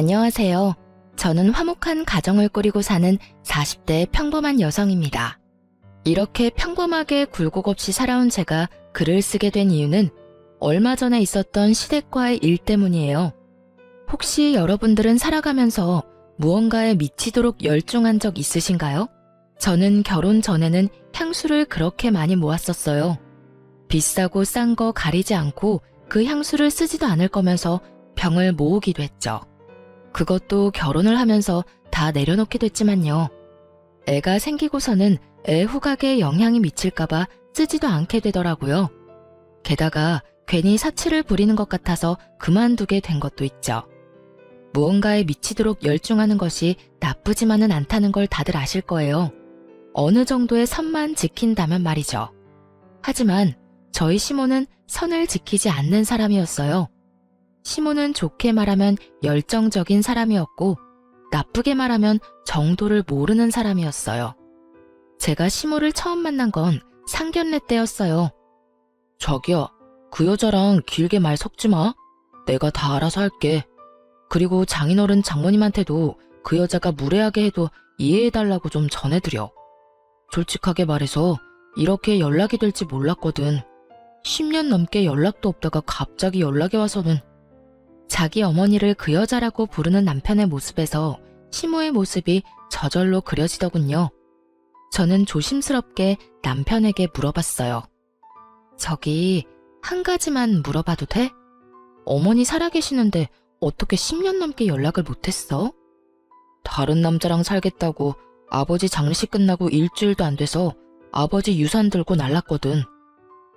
안녕하세요. 저는 화목한 가정을 꾸리고 사는 40대 평범한 여성입니다. 이렇게 평범하게 굴곡 없이 살아온 제가 글을 쓰게 된 이유는 얼마 전에 있었던 시댁과의 일 때문이에요. 혹시 여러분들은 살아가면서 무언가에 미치도록 열중한 적 있으신가요? 저는 결혼 전에는 향수를 그렇게 많이 모았었어요. 비싸고 싼 거 가리지 않고 그 향수를 쓰지도 않을 거면서 병을 모으기도 했죠. 그것도 결혼을 하면서 다 내려놓게 됐지만요. 애가 생기고서는 애 후각에 영향이 미칠까봐 쓰지도 않게 되더라고요. 게다가 괜히 사치를 부리는 것 같아서 그만두게 된 것도 있죠. 무언가에 미치도록 열중하는 것이 나쁘지만은 않다는 걸 다들 아실 거예요. 어느 정도의 선만 지킨다면 말이죠. 하지만 저희 시모는 선을 지키지 않는 사람이었어요. 시모는 좋게 말하면 열정적인 사람이었고 나쁘게 말하면 정도를 모르는 사람이었어요. 제가 시모를 처음 만난 건 상견례 때였어요. 자기야, 그 여자랑 길게 말 섞지 마. 내가 다 알아서 할게. 그리고 장인어른 장모님한테도 그 여자가 무례하게 해도 이해해달라고 좀 전해드려. 솔직하게 말해서 이렇게 연락이 될지 몰랐거든. 10년 넘게 연락도 없다가 갑자기 연락이 와서는. 자기 어머니를 그 여자라고 부르는 남편의 모습에서 시모의 모습이 저절로 그려지더군요. 저는 조심스럽게 남편에게 물어봤어요. 저기 한 가지만 물어봐도 돼? 어머니 살아계시는데 어떻게 10년 넘게 연락을 못했어? 다른 남자랑 살겠다고 아버지 장례식 끝나고 일주일도 안 돼서 아버지 유산 들고 날랐거든.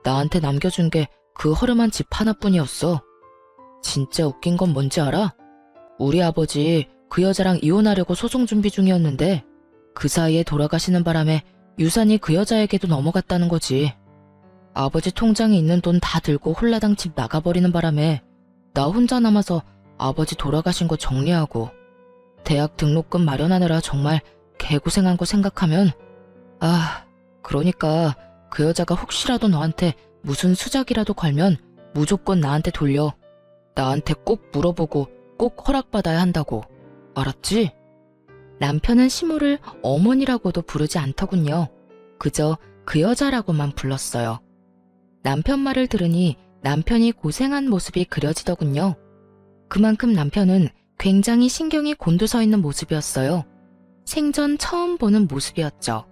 나한테 남겨준 게 그 허름한 집 하나뿐이었어. 진짜 웃긴 건 뭔지 알아? 우리 아버지 그 여자랑 이혼하려고 소송 준비 중이었는데 그 사이에 돌아가시는 바람에 유산이 그 여자에게도 넘어갔다는 거지. 아버지 통장에 있는 돈 다 들고 홀라당 집 나가버리는 바람에 나 혼자 남아서 아버지 돌아가신 거 정리하고 대학 등록금 마련하느라 정말 개고생한 거 생각하면 그러니까 그 여자가 혹시라도 너한테 무슨 수작이라도 걸면 무조건 나한테 돌려. 나한테 꼭 물어보고 꼭 허락받아야 한다고. 알았지? 남편은 시모를 어머니라고도 부르지 않더군요. 그저 그 여자라고만 불렀어요. 남편 말을 들으니 남편이 고생한 모습이 그려지더군요. 그만큼 남편은 굉장히 신경이 곤두서 있는 모습이었어요. 생전 처음 보는 모습이었죠.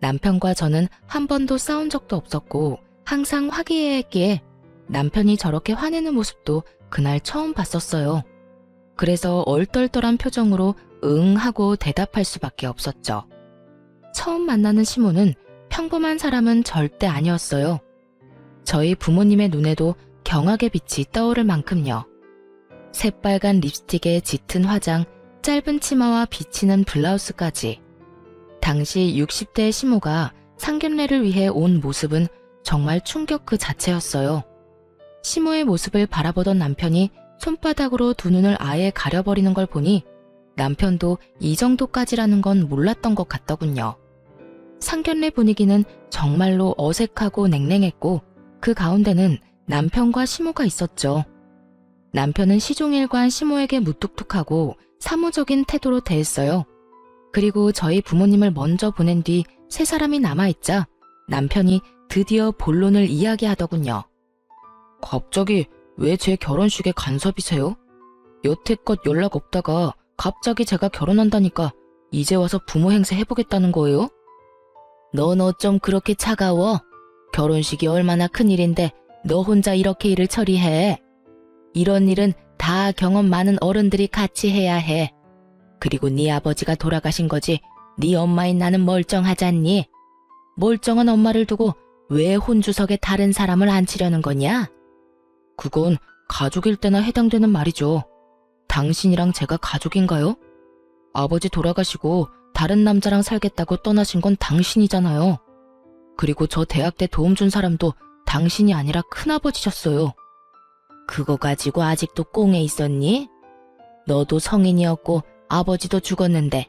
남편과 저는 한 번도 싸운 적도 없었고 항상 화기애애했기에 남편이 저렇게 화내는 모습도 그날 처음 봤었어요. 그래서 얼떨떨한 표정으로 응 하고 대답할 수밖에 없었죠. 처음 만나는 시모는 평범한 사람은 절대 아니었어요. 저희 부모님의 눈에도 경악의 빛이 떠오를 만큼요. 새빨간 립스틱에 짙은 화장, 짧은 치마와 비치는 블라우스까지. 당시 60대의 시모가 상견례를 위해 온 모습은 정말 충격 그 자체였어요. 시모의 모습을 바라보던 남편이 손바닥으로 두 눈을 아예 가려버리는 걸 보니 남편도 이 정도까지라는 건 몰랐던 것 같더군요. 상견례 분위기는 정말로 어색하고 냉랭했고 그 가운데는 남편과 시모가 있었죠. 남편은 시종일관 시모에게 무뚝뚝하고 사무적인 태도로 대했어요. 그리고 저희 부모님을 먼저 보낸 뒤 세 사람이 남아있자 남편이 드디어 본론을 이야기하더군요. 갑자기 왜 제 결혼식에 간섭이세요? 여태껏 연락 없다가 갑자기 제가 결혼한다니까 이제 와서 부모 행세 해보겠다는 거예요? 넌 어쩜 그렇게 차가워? 결혼식이 얼마나 큰일인데 너 혼자 이렇게 일을 처리해. 이런 일은 다 경험 많은 어른들이 같이 해야 해. 그리고 네 아버지가 돌아가신 거지 네 엄마인 나는 멀쩡하잖니? 멀쩡한 엄마를 두고 왜 혼주석에 다른 사람을 앉히려는 거냐? 그건 가족일 때나 해당되는 말이죠. 당신이랑 제가 가족인가요? 아버지 돌아가시고 다른 남자랑 살겠다고 떠나신 건 당신이잖아요. 그리고 저 대학 때 도움 준 사람도 당신이 아니라 큰아버지셨어요. 그거 가지고 아직도 꽁에 있었니? 너도 성인이었고 아버지도 죽었는데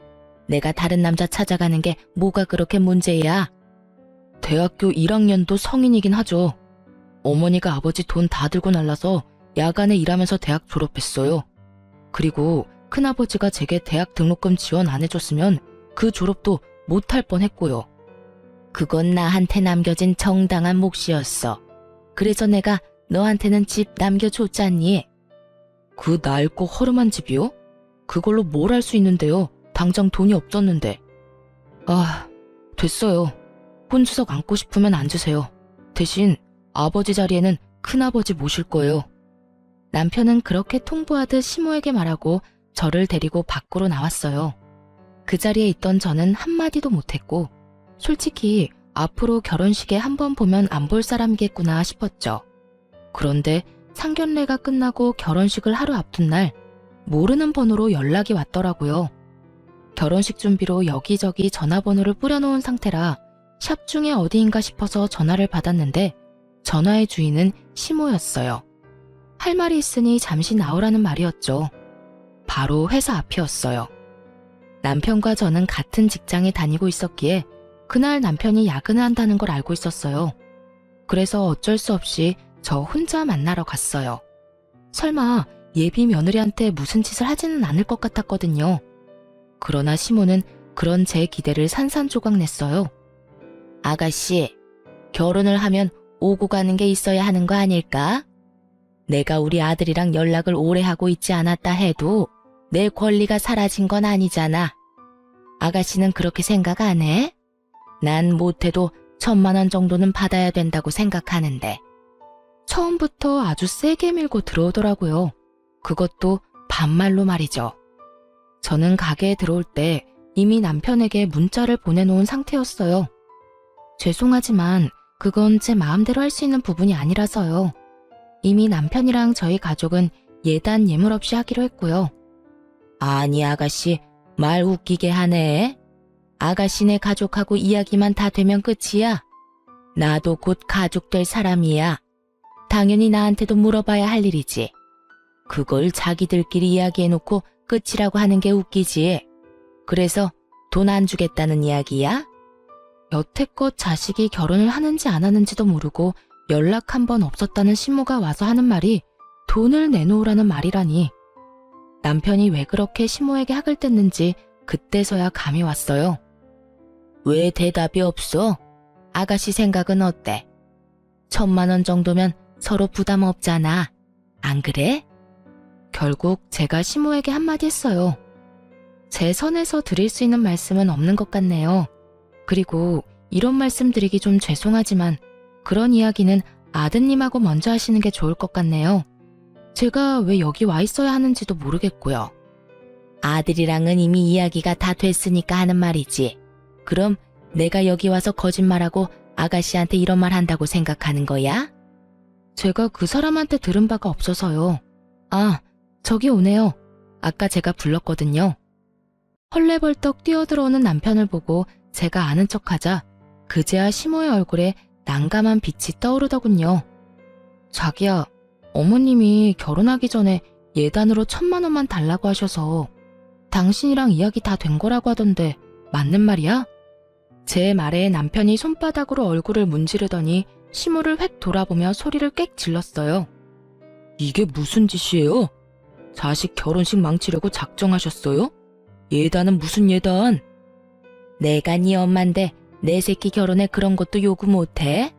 내가 다른 남자 찾아가는 게 뭐가 그렇게 문제야? 대학교 1학년도 성인이긴 하죠. 어머니가 아버지 돈 다 들고 날라서 야간에 일하면서 대학 졸업했어요. 그리고 큰아버지가 제게 대학 등록금 지원 안 해줬으면 그 졸업도 못할 뻔했고요. 그건 나한테 남겨진 정당한 몫이었어. 그래서 내가 너한테는 집 남겨줬잖니. 그 낡고 허름한 집이요? 그걸로 뭘 할 수 있는데요. 당장 돈이 없었는데. 아, 됐어요. 혼주석 앉고 싶으면 앉으세요. 대신 아버지 자리에는 큰아버지 모실 거예요. 남편은 그렇게 통보하듯 시모에게 말하고 저를 데리고 밖으로 나왔어요. 그 자리에 있던 저는 한마디도 못했고 솔직히 앞으로 결혼식에 한번 보면 안 볼 사람이겠구나 싶었죠. 그런데 상견례가 끝나고 결혼식을 하루 앞둔 날 모르는 번호로 연락이 왔더라고요. 결혼식 준비로 여기저기 전화번호를 뿌려놓은 상태라 샵 중에 어디인가 싶어서 전화를 받았는데 전화의 주인은 시모였어요. 할 말이 있으니 잠시 나오라는 말이었죠. 바로 회사 앞이었어요. 남편과 저는 같은 직장에 다니고 있었기에 그날 남편이 야근을 한다는 걸 알고 있었어요. 그래서 어쩔 수 없이 저 혼자 만나러 갔어요. 설마 예비 며느리한테 무슨 짓을 하지는 않을 것 같았거든요. 그러나 시모는 그런 제 기대를 산산조각 냈어요. 아가씨, 결혼을 하면 오고 가는 게 있어야 하는 거 아닐까? 내가 우리 아들이랑 연락을 오래 하고 있지 않았다 해도 내 권리가 사라진 건 아니잖아. 아가씨는 그렇게 생각 안 해? 난 못해도 1,000만 원 정도는 받아야 된다고 생각하는데. 처음부터 아주 세게 밀고 들어오더라고요. 그것도 반말로 말이죠. 저는 가게에 들어올 때 이미 남편에게 문자를 보내놓은 상태였어요. 죄송하지만 그건 제 마음대로 할 수 있는 부분이 아니라서요. 이미 남편이랑 저희 가족은 예단 예물 없이 하기로 했고요. 아니 아가씨, 말 웃기게 하네. 아가씨네 가족하고 이야기만 다 되면 끝이야. 나도 곧 가족 될 사람이야. 당연히 나한테도 물어봐야 할 일이지. 그걸 자기들끼리 이야기해놓고 끝이라고 하는 게 웃기지. 그래서 돈 안 주겠다는 이야기야? 여태껏 자식이 결혼을 하는지 안 하는지도 모르고 연락 한 번 없었다는 신모가 와서 하는 말이 돈을 내놓으라는 말이라니. 남편이 왜 그렇게 신모에게 학을 뗐는지 그때서야 감이 왔어요. 왜 대답이 없어? 아가씨 생각은 어때? 1,000만 원 정도면 서로 부담 없잖아. 안 그래? 결국 제가 시모에게 한마디 했어요. 제 선에서 드릴 수 있는 말씀은 없는 것 같네요. 그리고 이런 말씀 드리기 좀 죄송하지만 그런 이야기는 아드님하고 먼저 하시는 게 좋을 것 같네요. 제가 왜 여기 와 있어야 하는지도 모르겠고요. 아들이랑은 이미 이야기가 다 됐으니까 하는 말이지. 그럼 내가 여기 와서 거짓말하고 아가씨한테 이런 말 한다고 생각하는 거야? 제가 그 사람한테 들은 바가 없어서요. 아, 저기 오네요. 아까 제가 불렀거든요. 헐레벌떡 뛰어들어오는 남편을 보고 제가 아는 척하자 그제야 시모의 얼굴에 난감한 빛이 떠오르더군요. 자기야, 어머님이 결혼하기 전에 예단으로 1,000만 원만 달라고 하셔서 당신이랑 이야기 다 된 거라고 하던데 맞는 말이야? 제 말에 남편이 손바닥으로 얼굴을 문지르더니 시모를 획 돌아보며 소리를 꽥 질렀어요. 이게 무슨 짓이에요? 자식 결혼식 망치려고 작정하셨어요? 예단은 무슨 예단? 내가 네 엄만데 내 새끼 결혼에 그런 것도 요구 못해?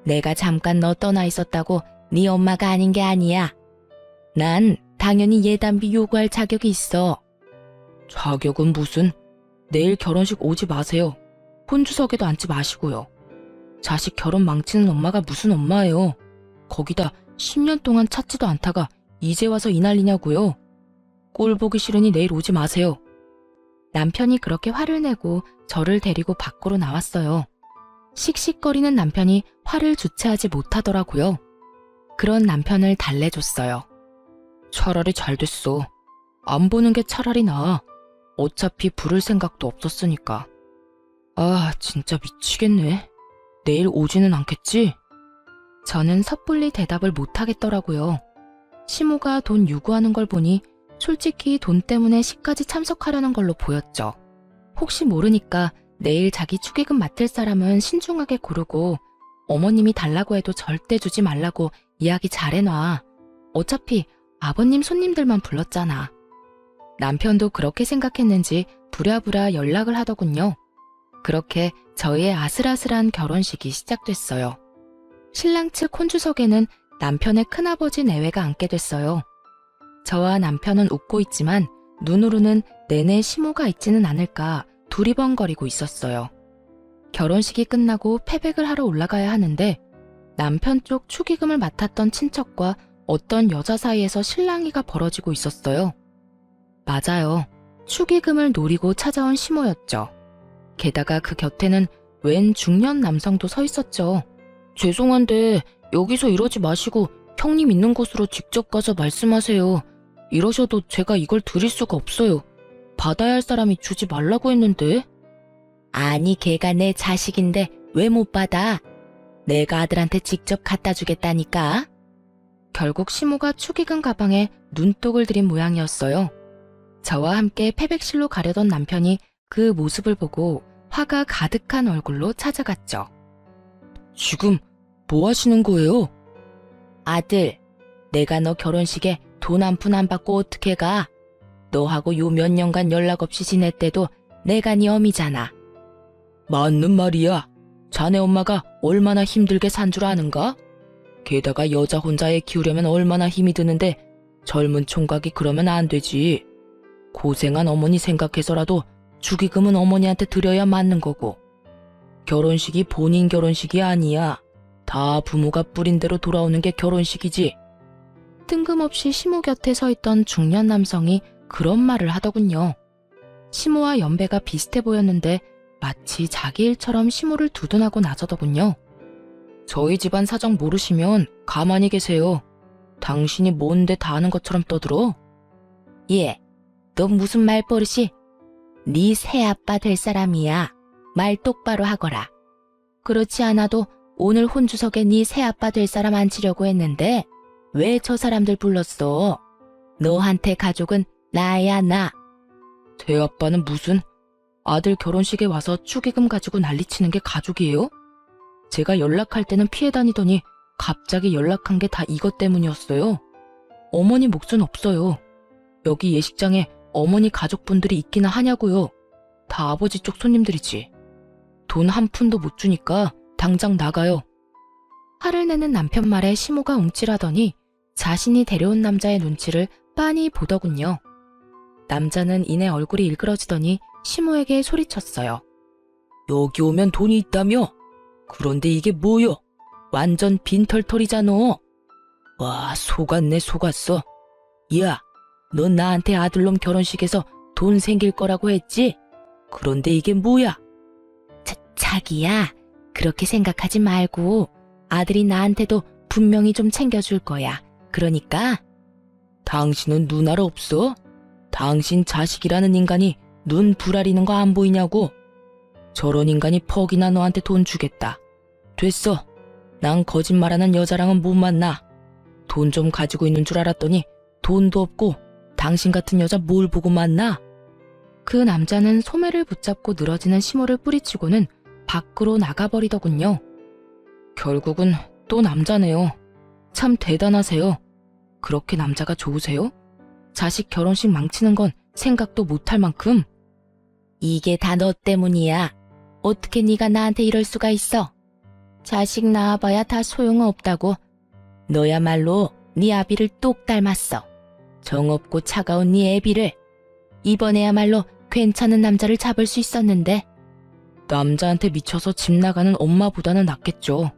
내가 잠깐 너 떠나 있었다고 네 엄마가 아닌 게 아니야. 난 당연히 예단비 요구할 자격이 있어. 자격은 무슨? 내일 결혼식 오지 마세요. 혼주석에도 앉지 마시고요. 자식 결혼 망치는 엄마가 무슨 엄마예요. 거기다 10년 동안 찾지도 않다가 이제 와서 이 난리냐고요. 꼴 보기 싫으니 내일 오지 마세요. 남편이 그렇게 화를 내고 저를 데리고 밖으로 나왔어요. 씩씩거리는 남편이 화를 주체하지 못하더라고요. 그런 남편을 달래줬어요. 차라리 잘 됐어. 안 보는 게 차라리 나아. 어차피 부를 생각도 없었으니까. 아, 진짜 미치겠네. 내일 오지는 않겠지? 저는 섣불리 대답을 못하겠더라고요. 시모가 돈 요구하는 걸 보니 솔직히 돈 때문에 시까지 참석하려는 걸로 보였죠. 혹시 모르니까 내일 자기 축의금 맡을 사람은 신중하게 고르고 어머님이 달라고 해도 절대 주지 말라고 이야기 잘 해놔. 어차피 아버님 손님들만 불렀잖아. 남편도 그렇게 생각했는지 부랴부랴 연락을 하더군요. 그렇게 저희의 아슬아슬한 결혼식이 시작됐어요. 신랑 측 혼주석에는 남편의 큰아버지 내외가 앉게 됐어요. 저와 남편은 웃고 있지만 눈으로는 내내 시모가 있지는 않을까 두리번거리고 있었어요. 결혼식이 끝나고 패백을 하러 올라가야 하는데 남편 쪽 축의금을 맡았던 친척과 어떤 여자 사이에서 실랑이가 벌어지고 있었어요. 맞아요. 축의금을 노리고 찾아온 시모였죠. 게다가 그 곁에는 웬 중년 남성도 서 있었죠. 죄송한데 여기서 이러지 마시고 형님 있는 곳으로 직접 가서 말씀하세요. 이러셔도 제가 이걸 드릴 수가 없어요. 받아야 할 사람이 주지 말라고 했는데. 아니 걔가 내 자식인데 왜 못 받아? 내가 아들한테 직접 갖다 주겠다니까. 결국 시모가 축의금 가방에 눈독을 들인 모양이었어요. 저와 함께 패백실로 가려던 남편이 그 모습을 보고 화가 가득한 얼굴로 찾아갔죠. 지금 뭐 하시는 거예요? 아들, 내가 너 결혼식에 돈 한 푼 안 받고 어떻게 가? 너하고 요 몇 년간 연락 없이 지냈대도 내가 네 어미잖아. 맞는 말이야. 자네 엄마가 얼마나 힘들게 산 줄 아는가? 게다가 여자 혼자 애 키우려면 얼마나 힘이 드는데 젊은 총각이 그러면 안 되지. 고생한 어머니 생각해서라도 축의금은 어머니한테 드려야 맞는 거고. 결혼식이 본인 결혼식이 아니야. 다 부모가 뿌린 대로 돌아오는 게 결혼식이지. 뜬금없이 시모 곁에 서 있던 중년 남성이 그런 말을 하더군요. 시모와 연배가 비슷해 보였는데 마치 자기 일처럼 시모를 두둔하고 나서더군요. 저희 집안 사정 모르시면 가만히 계세요. 당신이 뭔데 다 아는 것처럼 떠들어? 예, 너 무슨 말버릇이? 네 새아빠 될 사람이야. 말 똑바로 하거라. 그렇지 않아도 오늘 혼주석에 네 새아빠 될 사람 앉히려고 했는데 왜 저 사람들 불렀어? 너한테 가족은 나야 나. 새아빠는 무슨? 아들 결혼식에 와서 축의금 가지고 난리치는 게 가족이에요? 제가 연락할 때는 피해 다니더니 갑자기 연락한 게 다 이것 때문이었어요. 어머니 몫은 없어요. 여기 예식장에 어머니 가족분들이 있기나 하냐고요. 다 아버지 쪽 손님들이지. 돈 한 푼도 못 주니까 당장 나가요. 화를 내는 남편 말에 시모가 움찔하더니 자신이 데려온 남자의 눈치를 빤히 보더군요. 남자는 이내 얼굴이 일그러지더니 시모에게 소리쳤어요. 여기 오면 돈이 있다며? 그런데 이게 뭐여? 완전 빈털털이잖아. 와, 속았네 속았어. 야, 넌 나한테 아들놈 결혼식에서 돈 생길 거라고 했지? 그런데 이게 뭐야? 자기야, 그렇게 생각하지 말고 아들이 나한테도 분명히 좀 챙겨줄 거야. 그러니까. 당신은 눈 알아 없어? 당신 자식이라는 인간이 눈 부라리는 거 안 보이냐고? 저런 인간이 퍽이나 너한테 돈 주겠다. 됐어. 난 거짓말하는 여자랑은 못 만나. 돈 좀 가지고 있는 줄 알았더니 돈도 없고 당신 같은 여자 뭘 보고 만나? 그 남자는 소매를 붙잡고 늘어지는 시모를 뿌리치고는 밖으로 나가버리더군요. 결국은 또 남자네요. 참 대단하세요. 그렇게 남자가 좋으세요? 자식 결혼식 망치는 건 생각도 못할 만큼. 이게 다 너 때문이야. 어떻게 네가 나한테 이럴 수가 있어? 자식 낳아봐야 다 소용없다고. 너야말로 네 아비를 똑 닮았어. 정없고 차가운 네 애비를. 이번에야말로 괜찮은 남자를 잡을 수 있었는데. 남자한테 미쳐서 집 나가는 엄마보다는 낫겠죠.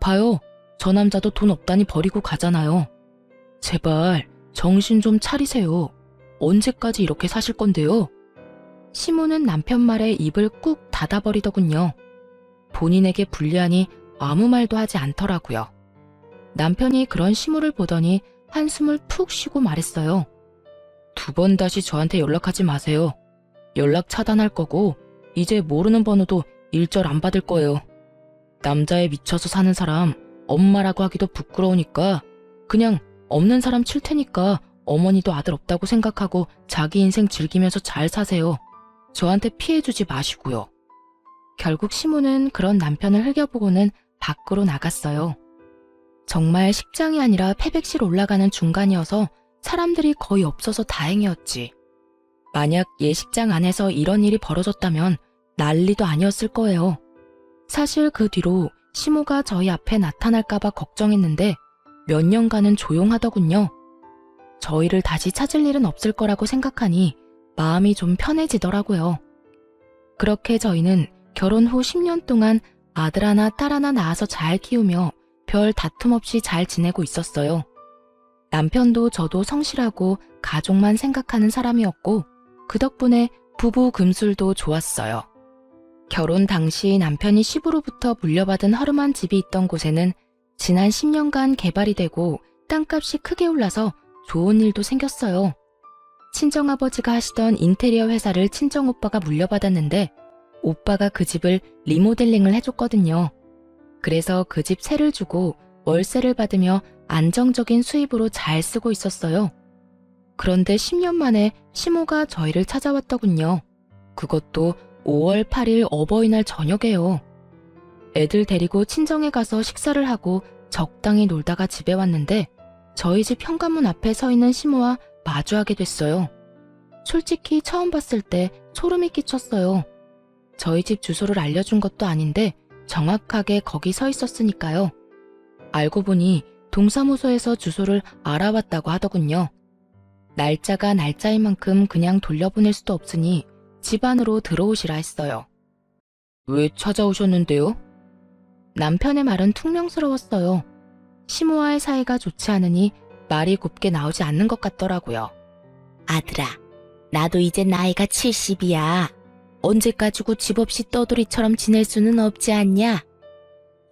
봐요. 저 남자도 돈 없다니 버리고 가잖아요. 제발 정신 좀 차리세요. 언제까지 이렇게 사실 건데요? 시모는 남편 말에 입을 꾹 닫아버리더군요. 본인에게 불리하니 아무 말도 하지 않더라고요. 남편이 그런 시모를 보더니 한숨을 푹 쉬고 말했어요. 2번 다시 저한테 연락하지 마세요. 연락 차단할 거고 이제 모르는 번호도 일절 안 받을 거예요. 남자에 미쳐서 사는 사람 엄마라고 하기도 부끄러우니까 그냥 없는 사람 칠 테니까 어머니도 아들 없다고 생각하고 자기 인생 즐기면서 잘 사세요. 저한테 피해주지 마시고요. 결국 시모는 그런 남편을 흘겨보고는 밖으로 나갔어요. 정말 식장이 아니라 패백실 올라가는 중간이어서 사람들이 거의 없어서 다행이었지. 만약 예식장 안에서 이런 일이 벌어졌다면 난리도 아니었을 거예요. 사실 그 뒤로 시모가 저희 앞에 나타날까봐 걱정했는데 몇 년간은 조용하더군요. 저희를 다시 찾을 일은 없을 거라고 생각하니 마음이 좀 편해지더라고요. 그렇게 저희는 결혼 후 10년 동안 아들 하나 딸 하나 낳아서 잘 키우며 별 다툼 없이 잘 지내고 있었어요. 남편도 저도 성실하고 가족만 생각하는 사람이었고 그 덕분에 부부 금술도 좋았어요. 결혼 당시 남편이 시부로부터 물려받은 허름한 집이 있던 곳에는 지난 10년간 개발이 되고 땅값이 크게 올라서 좋은 일도 생겼어요. 친정아버지가 하시던 인테리어 회사를 친정오빠가 물려받았는데 오빠가 그 집을 리모델링을 해줬거든요. 그래서 그 집 세를 주고 월세를 받으며 안정적인 수입으로 잘 쓰고 있었어요. 그런데 10년 만에 시모가 저희를 찾아왔더군요. 그것도 5월 8일 어버이날 저녁에요. 애들 데리고 친정에 가서 식사를 하고 적당히 놀다가 집에 왔는데 저희 집 현관문 앞에 서 있는 시모와 마주하게 됐어요. 솔직히 처음 봤을 때 소름이 끼쳤어요. 저희 집 주소를 알려준 것도 아닌데 정확하게 거기 서 있었으니까요. 알고 보니 동사무소에서 주소를 알아봤다고 하더군요. 날짜가 날짜인 만큼 그냥 돌려보낼 수도 없으니 집 안으로 들어오시라 했어요. 왜 찾아오셨는데요? 남편의 말은 퉁명스러웠어요. 시모와의 사이가 좋지 않으니 말이 곱게 나오지 않는 것 같더라고요. 아들아, 나도 이제 나이가 70이야. 언제 가지고 집 없이 떠돌이처럼 지낼 수는 없지 않냐?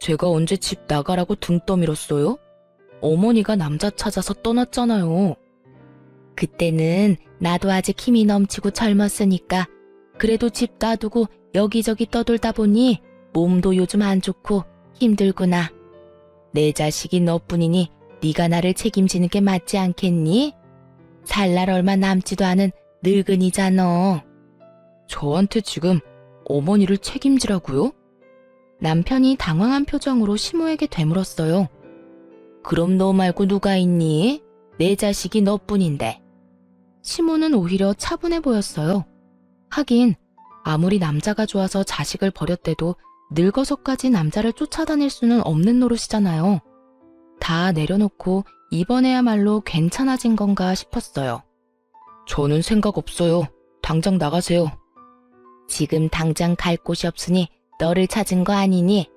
제가 언제 집 나가라고 등 떠밀었어요? 어머니가 남자 찾아서 떠났잖아요. 그때는 나도 아직 힘이 넘치고 젊었으니까 그래도 집 놔두고 여기저기 떠돌다 보니 몸도 요즘 안 좋고 힘들구나. 내 자식이 너뿐이니 네가 나를 책임지는 게 맞지 않겠니? 살 날 얼마 남지도 않은 늙은이잖아. 저한테 지금 어머니를 책임지라고요? 남편이 당황한 표정으로 시모에게 되물었어요. 그럼 너 말고 누가 있니? 내 자식이 너뿐인데. 시모는 오히려 차분해 보였어요. 하긴 아무리 남자가 좋아서 자식을 버렸대도 늙어서까지 남자를 쫓아다닐 수는 없는 노릇이잖아요. 다 내려놓고 이번에야말로 괜찮아진 건가 싶었어요. 저는 생각 없어요. 당장 나가세요. 지금 당장 갈 곳이 없으니 너를 찾은 거 아니니?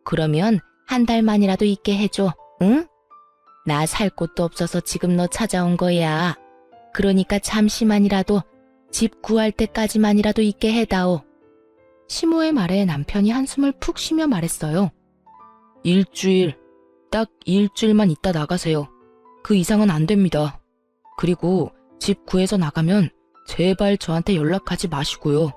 그러면 한 달만이라도 있게 해줘, 응? 나 살 곳도 없어서 지금 너 찾아온 거야. 그러니까 잠시만이라도 집 구할 때까지만이라도 있게 해다오. 시모의 말에 남편이 한숨을 푹 쉬며 말했어요. 일주일, 딱 일주일만 있다 나가세요. 그 이상은 안 됩니다. 그리고 집 구해서 나가면 제발 저한테 연락하지 마시고요.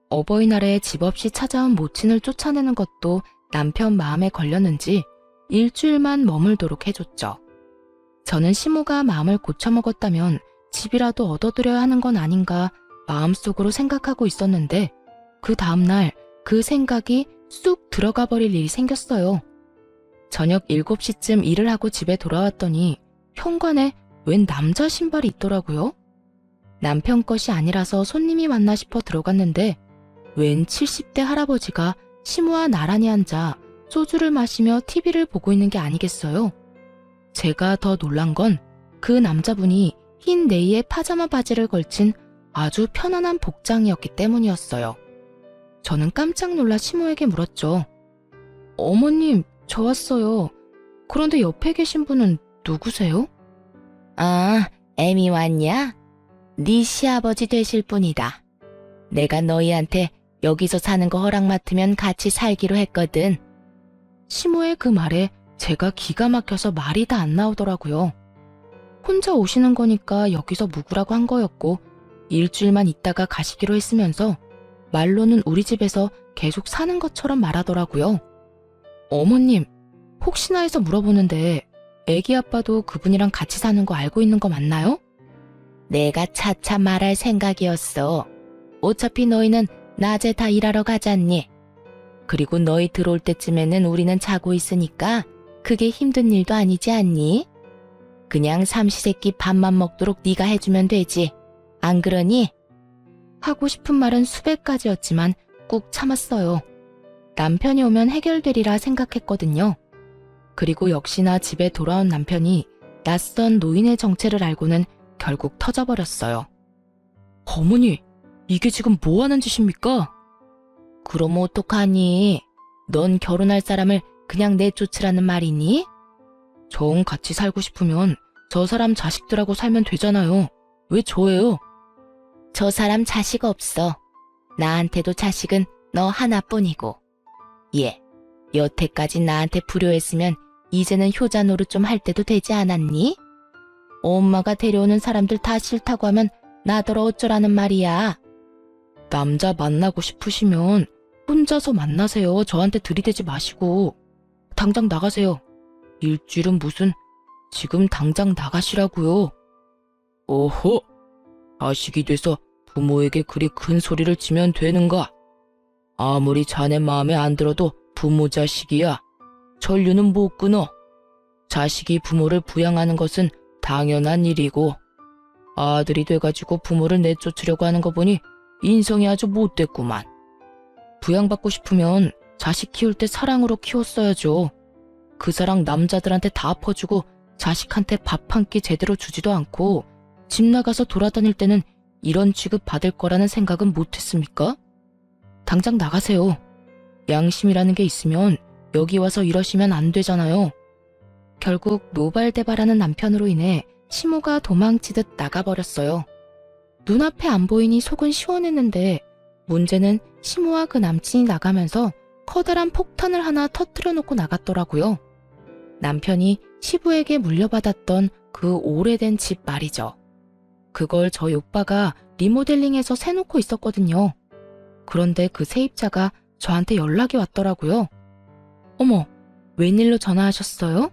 어버이날에 집 없이 찾아온 모친을 쫓아내는 것도 남편 마음에 걸렸는지 일주일만 머물도록 해줬죠. 저는 시모가 마음을 고쳐먹었다면 집이라도 얻어들여야 하는 건 아닌가 마음속으로 생각하고 있었는데 그 다음날 그 생각이 쑥 들어가 버릴 일이 생겼어요. 저녁 7시쯤 일을 하고 집에 돌아왔더니 현관에 웬 남자 신발이 있더라고요. 남편 것이 아니라서 손님이 왔나 싶어 들어갔는데 웬 70대 할아버지가 시모와 나란히 앉아 소주를 마시며 TV를 보고 있는 게 아니겠어요? 제가 더 놀란 건 그 남자분이 흰 네이에 파자마 바지를 걸친 아주 편안한 복장이었기 때문이었어요. 저는 깜짝 놀라 시모에게 물었죠. 어머님, 저 왔어요. 그런데 옆에 계신 분은 누구세요? 아, 애미 왔냐? 네 시아버지 되실 분이다. 내가 너희한테 여기서 사는 거 허락 맡으면 같이 살기로 했거든. 시모의 그 말에 제가 기가 막혀서 말이 다 안 나오더라고요. 혼자 오시는 거니까 여기서 묵으라고 한 거였고 일주일만 있다가 가시기로 했으면서 말로는 우리 집에서 계속 사는 것처럼 말하더라고요. 어머님, 혹시나 해서 물어보는데 애기 아빠도 그분이랑 같이 사는 거 알고 있는 거 맞나요? 내가 차차 말할 생각이었어. 어차피 너희는 낮에 다 일하러 가잖니. 그리고 너희 들어올 때쯤에는 우리는 자고 있으니까 그게 힘든 일도 아니지 않니? 그냥 삼시세끼 밥만 먹도록 네가 해주면 되지. 안 그러니? 하고 싶은 말은 수백 가지였지만 꾹 참았어요. 남편이 오면 해결되리라 생각했거든요. 그리고 역시나 집에 돌아온 남편이 낯선 노인의 정체를 알고는 결국 터져버렸어요. 어머니, 이게 지금 뭐 하는 짓입니까? 그럼 어떡하니? 넌 결혼할 사람을 그냥 내쫓으라는 말이니? 정 같이 살고 싶으면 저 사람 자식들하고 살면 되잖아요. 왜 저예요? 저 사람 자식 없어. 나한테도 자식은 너 하나뿐이고. 예, 여태까지 나한테 불효했으면 이제는 효자 노릇 좀 할 때도 되지 않았니? 엄마가 데려오는 사람들 다 싫다고 하면 나더러 어쩌라는 말이야. 남자 만나고 싶으시면 혼자서 만나세요. 저한테 들이대지 마시고. 당장 나가세요. 일주일은 무슨, 지금 당장 나가시라고요. 어허, 자식이 돼서 부모에게 그리 큰 소리를 치면 되는가? 아무리 자네 마음에 안 들어도 부모 자식이야. 전류는 못 끊어. 자식이 부모를 부양하는 것은 당연한 일이고, 아들이 돼가지고 부모를 내쫓으려고 하는 거 보니 인성이 아주 못됐구만. 부양받고 싶으면 자식 키울 때 사랑으로 키웠어야죠. 그 사랑 남자들한테 다 퍼주고 자식한테 밥 한 끼 제대로 주지도 않고 집 나가서 돌아다닐 때는 이런 취급 받을 거라는 생각은 못했습니까? 당장 나가세요. 양심이라는 게 있으면 여기 와서 이러시면 안 되잖아요. 결국 노발대발하는 남편으로 인해 시모가 도망치듯 나가버렸어요. 눈앞에 안 보이니 속은 시원했는데 문제는 시모와 그 남친이 나가면서 커다란 폭탄을 하나 터뜨려 놓고 나갔더라고요. 남편이 시부에게 물려받았던 그 오래된 집 말이죠. 그걸 저희 오빠가 리모델링해서 세놓고 있었거든요. 그런데 그 세입자가 저한테 연락이 왔더라고요. 어머, 웬일로 전화하셨어요?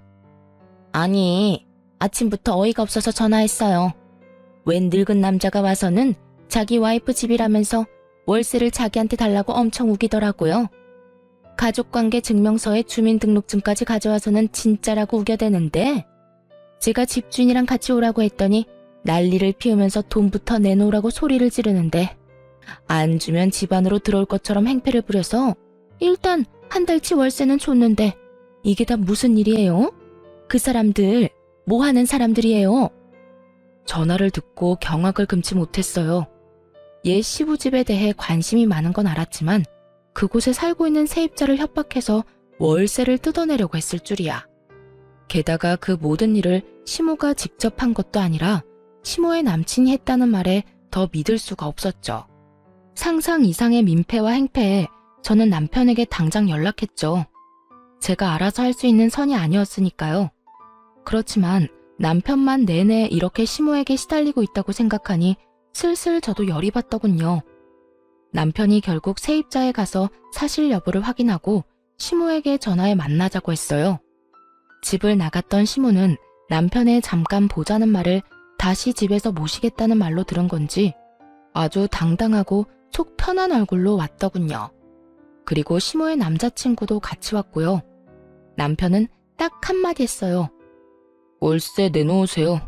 아니, 아침부터 어이가 없어서 전화했어요. 웬 늙은 남자가 와서는 자기 와이프 집이라면서 월세를 자기한테 달라고 엄청 우기더라고요. 가족관계 증명서에 주민등록증까지 가져와서는 진짜라고 우겨대는데 제가 집주인이랑 같이 오라고 했더니 난리를 피우면서 돈부터 내놓으라고 소리를 지르는데 안 주면 집 안으로 들어올 것처럼 행패를 부려서 일단 한 달치 월세는 줬는데 이게 다 무슨 일이에요? 그 사람들 뭐 하는 사람들이에요? 전화를 듣고 경악을 금치 못했어요. 옛 시부집에 대해 관심이 많은 건 알았지만 그곳에 살고 있는 세입자를 협박해서 월세를 뜯어내려고 했을 줄이야. 게다가 그 모든 일을 시모가 직접 한 것도 아니라 시모의 남친이 했다는 말에 더 믿을 수가 없었죠. 상상 이상의 민폐와 행패에 저는 남편에게 당장 연락했죠. 제가 알아서 할 수 있는 선이 아니었으니까요. 그렇지만 남편만 내내 이렇게 시모에게 시달리고 있다고 생각하니 슬슬 저도 열이 받더군요. 남편이 결국 세입자에 가서 사실 여부를 확인하고 시모에게 전화해 만나자고 했어요. 집을 나갔던 시모는 남편의 잠깐 보자는 말을 다시 집에서 모시겠다는 말로 들은 건지 아주 당당하고 속 편한 얼굴로 왔더군요. 그리고 시모의 남자친구도 같이 왔고요. 남편은 딱 한마디 했어요. 월세 내놓으세요.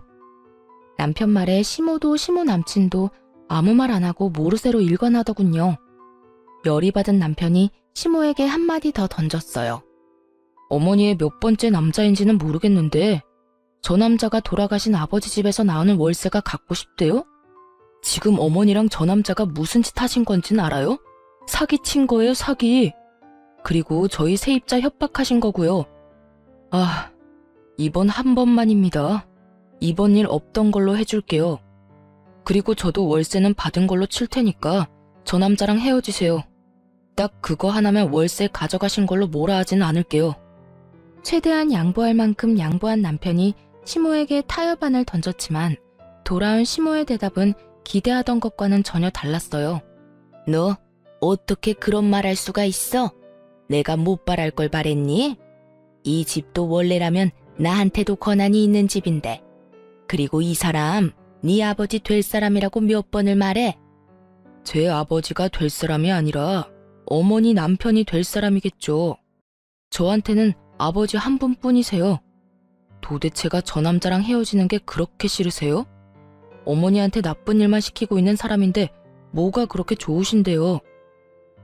남편 말에 시모도 시모 남친도 아무 말 안 하고 모르쇠로 일관하더군요. 열이 받은 남편이 시모에게 한마디 더 던졌어요. 어머니의 몇 번째 남자인지는 모르겠는데 저 남자가 돌아가신 아버지 집에서 나오는 월세가 갖고 싶대요? 지금 어머니랑 저 남자가 무슨 짓 하신 건지는 알아요? 사기친 거예요, 사기. 그리고 저희 세입자 협박하신 거고요. 아, 이번 한 번만입니다. 이번 일 없던 걸로 해줄게요. 그리고 저도 월세는 받은 걸로 칠 테니까 저 남자랑 헤어지세요. 딱 그거 하나면 월세 가져가신 걸로 뭐라 하지는 않을게요. 최대한 양보할 만큼 양보한 남편이 시모에게 타협안을 던졌지만 돌아온 시모의 대답은 기대하던 것과는 전혀 달랐어요. 너 어떻게 그런 말 할 수가 있어? 내가 못 바랄 걸 바랬니? 이 집도 원래라면 나한테도 권한이 있는 집인데. 그리고 이 사람 네 아버지 될 사람이라고 몇 번을 말해? 제 아버지가 될 사람이 아니라 어머니 남편이 될 사람이겠죠. 저한테는 아버지 한 분뿐이세요. 도대체가 저 남자랑 헤어지는 게 그렇게 싫으세요? 어머니한테 나쁜 일만 시키고 있는 사람인데 뭐가 그렇게 좋으신데요?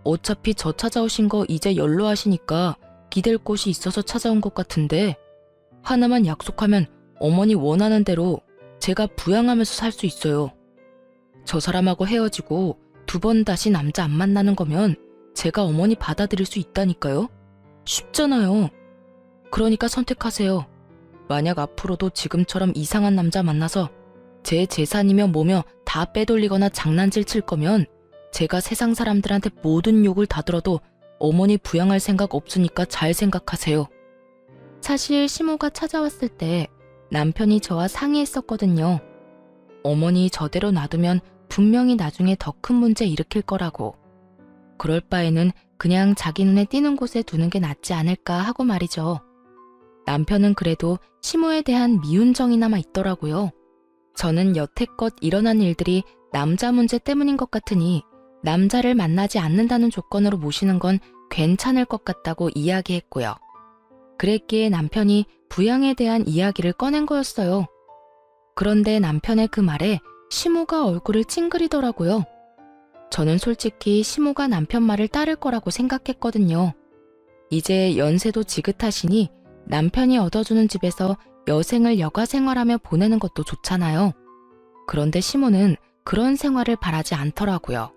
어차피 저 찾아오신 거 이제 연로하시니까 기댈 곳이 있어서 찾아온 것 같은데 하나만 약속하면 어머니 원하는 대로 제가 부양하면서 살 수 있어요. 저 사람하고 헤어지고 2번 다시 남자 안 만나는 거면 제가 어머니 받아들일 수 있다니까요. 쉽잖아요. 그러니까 선택하세요. 만약 앞으로도 지금처럼 이상한 남자 만나서 제 재산이며 뭐며 다 빼돌리거나 장난질 칠 거면 제가 세상 사람들한테 모든 욕을 다 들어도 어머니 부양할 생각 없으니까 잘 생각하세요. 사실 시모가 찾아왔을 때 남편이 저와 상의했었거든요. 어머니 저대로 놔두면 분명히 나중에 더 큰 문제 일으킬 거라고. 그럴 바에는 그냥 자기 눈에 띄는 곳에 두는 게 낫지 않을까 하고 말이죠. 남편은 그래도 시모에 대한 미운 정이나마 있더라고요. 저는 여태껏 일어난 일들이 남자 문제 때문인 것 같으니 남자를 만나지 않는다는 조건으로 모시는 건 괜찮을 것 같다고 이야기했고요. 그랬기에 남편이 부양에 대한 이야기를 꺼낸 거였어요. 그런데 남편의 그 말에 시모가 얼굴을 찡그리더라고요. 저는 솔직히 시모가 남편 말을 따를 거라고 생각했거든요. 이제 연세도 지긋하시니 남편이 얻어주는 집에서 여생을 여가 생활하며 보내는 것도 좋잖아요. 그런데 시모는 그런 생활을 바라지 않더라고요.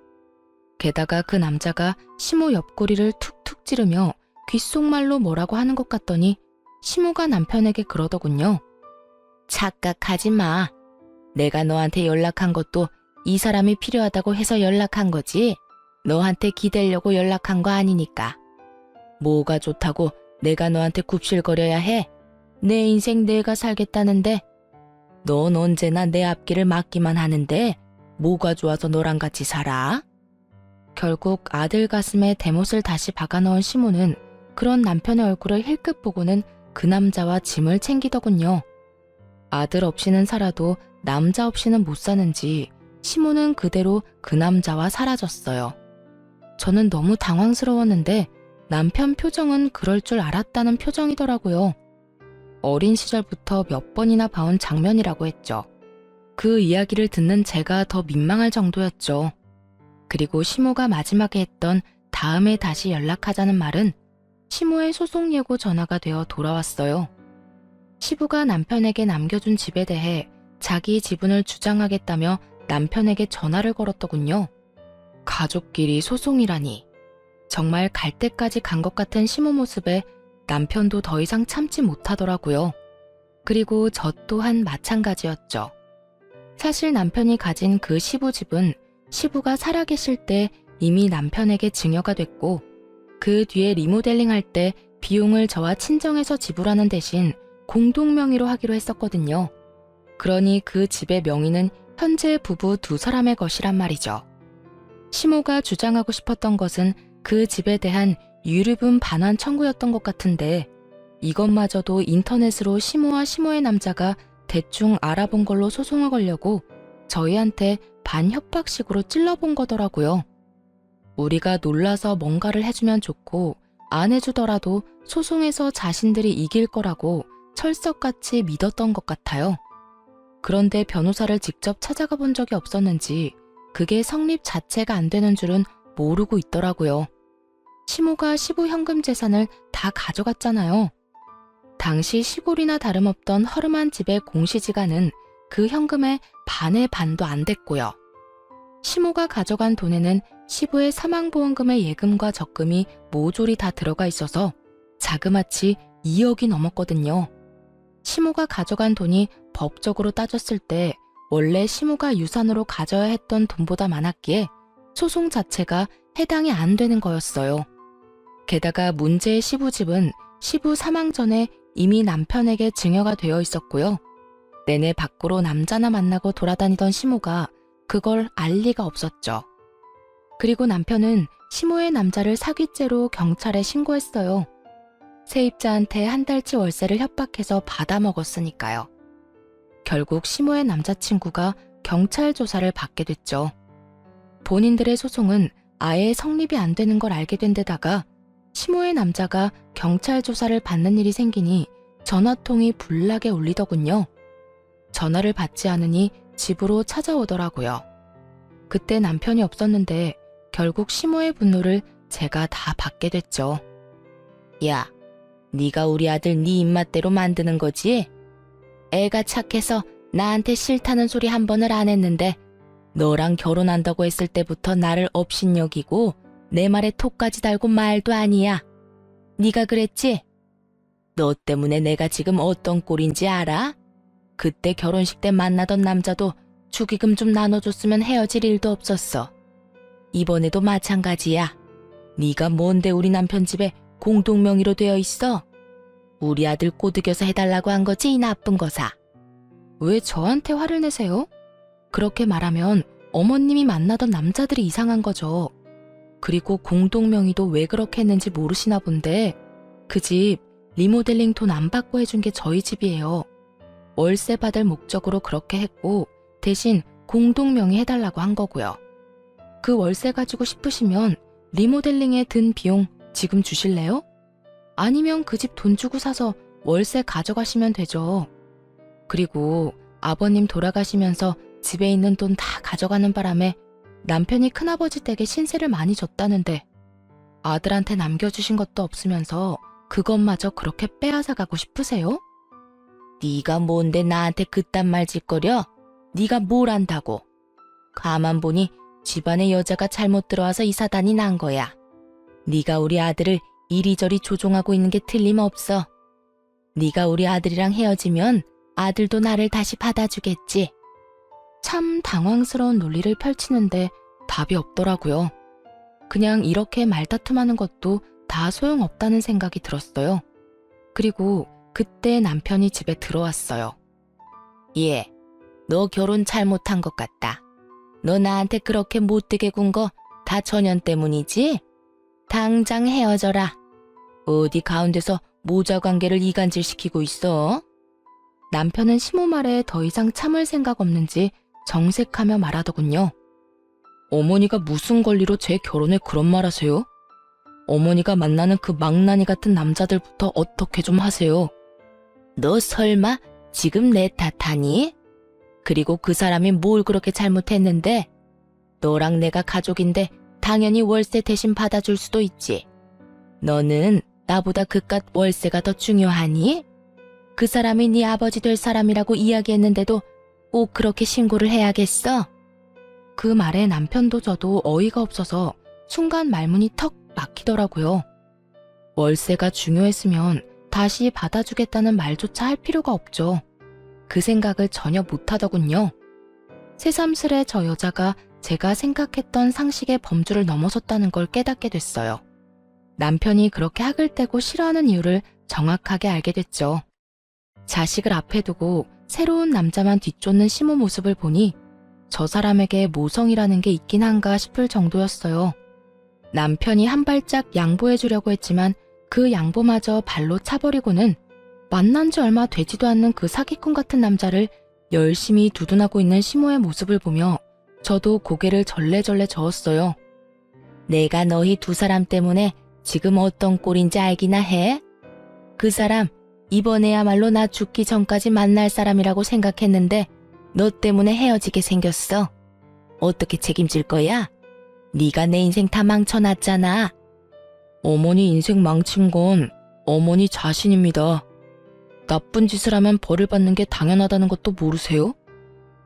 게다가 그 남자가 시모 옆구리를 툭툭 찌르며 귓속말로 뭐라고 하는 것 같더니 시모가 남편에게 그러더군요. 착각하지 마. 내가 너한테 연락한 것도 이 사람이 필요하다고 해서 연락한 거지. 너한테 기대려고 연락한 거 아니니까. 뭐가 좋다고 내가 너한테 굽실거려야 해? 내 인생 내가 살겠다는데. 넌 언제나 내 앞길을 막기만 하는데 뭐가 좋아서 너랑 같이 살아? 결국 아들 가슴에 대못을 다시 박아넣은 시모는 그런 남편의 얼굴을 힐끗 보고는 그 남자와 짐을 챙기더군요. 아들 없이는 살아도 남자 없이는 못 사는지 시모는 그대로 그 남자와 사라졌어요. 저는 너무 당황스러웠는데 남편 표정은 그럴 줄 알았다는 표정이더라고요. 어린 시절부터 몇 번이나 봐온 장면이라고 했죠. 그 이야기를 듣는 제가 더 민망할 정도였죠. 그리고 시모가 마지막에 했던 다음에 다시 연락하자는 말은 시모의 소송 예고 전화가 되어 돌아왔어요. 시부가 남편에게 남겨준 집에 대해 자기 지분을 주장하겠다며 남편에게 전화를 걸었더군요. 가족끼리 소송이라니. 정말 갈 때까지 간 것 같은 시모 모습에 남편도 더 이상 참지 못하더라고요. 그리고 저 또한 마찬가지였죠. 사실 남편이 가진 그 시부 집은 시부가 살아계실 때 이미 남편에게 증여가 됐고 그 뒤에 리모델링 할 때 비용을 저와 친정에서 지불하는 대신 공동 명의로 하기로 했었거든요. 그러니 그 집의 명의는 현재 부부 2사람의 것이란 말이죠. 시모가 주장하고 싶었던 것은 그 집에 대한 유류분 반환 청구였던 것 같은데 이것마저도 인터넷으로 시모와 시모의 남자가 대충 알아본 걸로 소송을 걸려고 저희한테 반협박식으로 찔러본 거더라고요. 우리가 놀라서 뭔가를 해주면 좋고 안 해주더라도 소송에서 자신들이 이길 거라고 철석같이 믿었던 것 같아요. 그런데 변호사를 직접 찾아가 본 적이 없었는지 그게 성립 자체가 안 되는 줄은 모르고 있더라고요. 시모가 시부 현금 재산을 다 가져갔잖아요. 당시 시골이나 다름없던 허름한 집의 공시지가는 그 현금의 반의 반도 안 됐고요. 시모가 가져간 돈에는 시부의 사망보험금의 예금과 적금이 모조리 다 들어가 있어서 자그마치 2억이 넘었거든요. 시모가 가져간 돈이 법적으로 따졌을 때 원래 시모가 유산으로 가져야 했던 돈보다 많았기에 소송 자체가 해당이 안 되는 거였어요. 게다가 문제의 시부집은 시부 사망 전에 이미 남편에게 증여가 되어 있었고요. 내내 밖으로 남자나 만나고 돌아다니던 시모가 그걸 알 리가 없었죠. 그리고 남편은 시모의 남자를 사기죄로 경찰에 신고했어요. 세입자한테 한 달치 월세를 협박해서 받아먹었으니까요. 결국 시모의 남자친구가 경찰 조사를 받게 됐죠. 본인들의 소송은 아예 성립이 안 되는 걸 알게 된 데다가 시모의 남자가 경찰 조사를 받는 일이 생기니 전화통이 불나게 울리더군요. 전화를 받지 않으니 집으로 찾아오더라고요. 그때 남편이 없었는데 결국 시모의 분노를 제가 다 받게 됐죠. 야, 네가 우리 아들 네 입맛대로 만드는 거지? 애가 착해서 나한테 싫다는 소리 한 번을 안 했는데 너랑 결혼한다고 했을 때부터 나를 업신여기고 내 말에 톡까지 달고 말도 아니야. 네가 그랬지? 너 때문에 내가 지금 어떤 꼴인지 알아? 그때 결혼식 때 만나던 남자도 축의금 좀 나눠줬으면 헤어질 일도 없었어. 이번에도 마찬가지야. 네가 뭔데 우리 남편 집에 공동명의로 되어 있어? 우리 아들 꼬드겨서 해달라고 한 거지, 이 나쁜 거사. 왜 저한테 화를 내세요? 그렇게 말하면 어머님이 만나던 남자들이 이상한 거죠. 그리고 공동명의도 왜 그렇게 했는지 모르시나 본데 그 집 리모델링 돈 안 받고 해준 게 저희 집이에요. 월세 받을 목적으로 그렇게 했고 대신 공동명의 해달라고 한 거고요. 그 월세 가지고 싶으시면 리모델링에 든 비용 지금 주실래요? 아니면 그 집 돈 주고 사서 월세 가져가시면 되죠. 그리고 아버님 돌아가시면서 집에 있는 돈 다 가져가는 바람에 남편이 큰아버지 댁에 신세를 많이 졌다는데 아들한테 남겨주신 것도 없으면서 그것마저 그렇게 빼앗아가고 싶으세요? 네가 뭔데 나한테 그딴 말 짓거려? 네가 뭘 안다고? 가만 보니 집안에 여자가 잘못 들어와서 이 사단이 난 거야. 네가 우리 아들을 이리저리 조종하고 있는 게 틀림없어. 네가 우리 아들이랑 헤어지면 아들도 나를 다시 받아주겠지. 참 당황스러운 논리를 펼치는데 답이 없더라고요. 그냥 이렇게 말다툼하는 것도 다 소용없다는 생각이 들었어요. 그리고 그때 남편이 집에 들어왔어요. 얘, 너 결혼 잘못한 것 같다. 너 나한테 그렇게 못되게 군 거 다 전현 때문이지? 당장 헤어져라. 어디 가운데서 모자 관계를 이간질시키고 있어? 남편은 시모 말에 더 이상 참을 생각 없는지 정색하며 말하더군요. 어머니가 무슨 권리로 제 결혼에 그런 말 하세요? 어머니가 만나는 그 망나니 같은 남자들부터 어떻게 좀 하세요? 너 설마 지금 내 탓하니? 그리고 그 사람이 뭘 그렇게 잘못했는데? 너랑 내가 가족인데 당연히 월세 대신 받아줄 수도 있지. 너는 나보다 그깟 월세가 더 중요하니? 그 사람이 네 아버지 될 사람이라고 이야기했는데도 꼭 그렇게 신고를 해야겠어? 그 말에 남편도 저도 어이가 없어서 순간 말문이 턱 막히더라고요. 월세가 중요했으면 다시 받아주겠다는 말조차 할 필요가 없죠. 그 생각을 전혀 못하더군요. 새삼스레 저 여자가 제가 생각했던 상식의 범주를 넘어섰다는 걸 깨닫게 됐어요. 남편이 그렇게 학을 떼고 싫어하는 이유를 정확하게 알게 됐죠. 자식을 앞에 두고 새로운 남자만 뒤쫓는 시모 모습을 보니 저 사람에게 모성이라는 게 있긴 한가 싶을 정도였어요. 남편이 한 발짝 양보해 주려고 했지만 그 양보마저 발로 차버리고는 만난 지 얼마 되지도 않는 그 사기꾼 같은 남자를 열심히 두둔하고 있는 시모의 모습을 보며 저도 고개를 절레절레 저었어요. 내가 너희 두 사람 때문에 지금 어떤 꼴인지 알기나 해? 그 사람 이번에야말로 나 죽기 전까지 만날 사람이라고 생각했는데 너 때문에 헤어지게 생겼어. 어떻게 책임질 거야? 네가 내 인생 다 망쳐놨잖아. 어머니 인생 망친 건 어머니 자신입니다. 나쁜 짓을 하면 벌을 받는 게 당연하다는 것도 모르세요?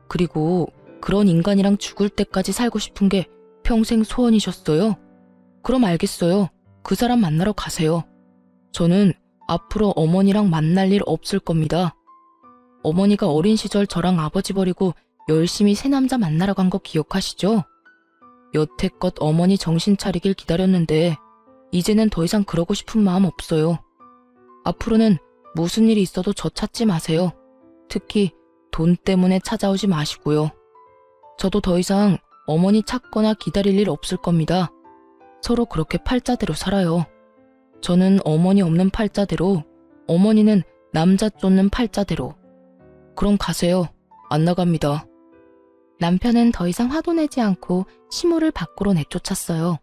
그리고 그런 인간이랑 죽을 때까지 살고 싶은 게 평생 소원이셨어요? 그럼 알겠어요. 그 사람 만나러 가세요. 저는 앞으로 어머니랑 만날 일 없을 겁니다. 어머니가 어린 시절 저랑 아버지 버리고 열심히 새 남자 만나러 간 거 기억하시죠? 여태껏 어머니 정신 차리길 기다렸는데 이제는 더 이상 그러고 싶은 마음 없어요. 앞으로는 무슨 일이 있어도 저 찾지 마세요. 특히 돈 때문에 찾아오지 마시고요. 저도 더 이상 어머니 찾거나 기다릴 일 없을 겁니다. 서로 그렇게 팔자대로 살아요. 저는 어머니 없는 팔자대로, 어머니는 남자 쫓는 팔자대로. 그럼 가세요. 안 나갑니다. 남편은 더 이상 화도 내지 않고 시모를 밖으로 내쫓았어요.